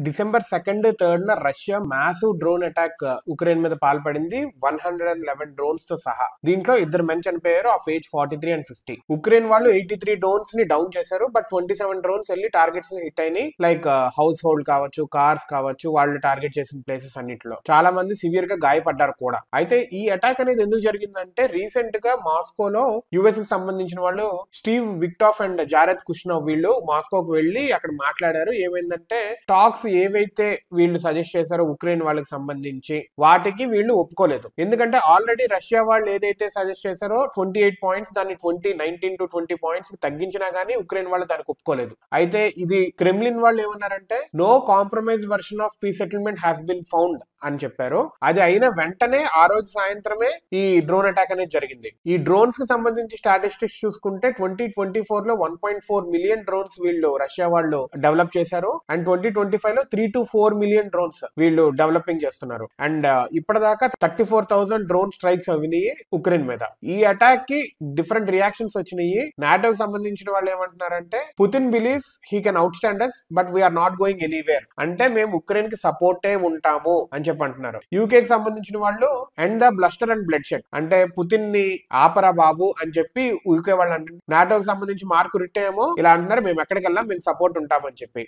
December 2, 3న Russia massive drone attack Ukraine మీద పాల్పడింది 111 డ్రోన్స్ తో సహా. దీంట్లో ఇద్దరు మెన్ చనిపోయారు ఆఫ్ ఏజ్ 43 and 50. ఉక్రెయిన్ వాళ్ళు 83 డ్రోన్స్ ని డౌన్ చేశారు. బట్ 27 డ్రోన్స్ వెళ్ళి టార్గెట్స్ ని హిట్ అయినాయి. లైక్ హౌస్ హోల్డ్ కావచ్చు, కార్స్ కావచ్చు, వాళ్ళు టార్గెట్ చేసిన ప్లేసెస్ అన్నిట్లో చాలా మంది సివియర్ గా గాయపడ్డారు కూడా. అయితే ఈ అటాక్ అనేది ఎందుకు జరిగిందంటే రీసెంట్ గా మాస్కోలో యుఎస్ కి సంబంధించిన వాళ్ళు స్టీవ్ విక్టాఫ్ అండ్ జారెద్ కుష్నవ్ వీళ్ళు మాస్కోకి వెళ్లి అక్కడ మాట్లాడారు. ఏమైందంటే టాక్స్ ఏవైతే వీళ్ళు సజెస్ట్ చేశారో ఉక్రెయిన్ వాళ్ళకి సంబంధించి వాటికి వీళ్ళు ఒప్పుకోలేదు. ఎందుకంటే ఆల్రెడీ రష్యా వాళ్ళు ఏదైతే సజెస్ట్ చేశారో 28 పాయింట్స్ దాన్ని 19 to 20 పాయింట్స్ తగ్గించినా గానీ ఉక్రెయిన్ వాళ్ళు దానికి ఒప్పుకోలేదు. అయితే ఇది క్రెమ్లిన్ వాళ్ళు ఏమన్నారంటే no compromise version of peace settlement has been found అని చెప్పారు. అది అయిన వెంటనే ఆ రోజు సాయంత్రమే ఈ డ్రోన్ అటాక్ అనేది జరిగింది. ఈ డ్రోన్స్ కి సంబంధించి స్టాటిస్టిక్స్ చూసుకుంటే 2024 లో 1.4 మిలియన్ డ్రోన్స్ వీళ్ళు రష్యా వాళ్ళు డెవలప్ చేశారు. అండ్ 2025 లో 3 to 4 మిలియన్ డ్రోన్స్ వీళ్ళు డెవలపింగ్ చేస్తున్నారు. అండ్ ఇప్పటిదాకా 34,000 డ్రోన్ స్ట్రైక్స్ అవినాయి ఉక్రెయిన్ మీద. ఈ అటాక్ కి డిఫరెంట్ రియాక్షన్స్ వచ్చినాయి. నాటోకి సంబంధించిన వాళ్ళు ఏమంటున్నారంటే Putin believes he can out stand us but we're not going anywhere. అంటే మేము ఉక్రెయిన్ కి సపోర్టే ఉంటాము అని చెప్పి అంటున్నారు. యూకేకి సంబంధించిన వాళ్ళు and the bluster and blood shed అంటే పుతిన్ ని ఆపరా బాబు అని చెప్పి యూకే వాళ్ళు అంటున్నారు. నాటోకి సంబంధించి మార్కు రిట్టే ఏమో ఇలా అంటున్నారు, మేము ఎక్కడికి వెళ్ళాం, మేము సపోర్ట్ ఉంటామని చెప్పి.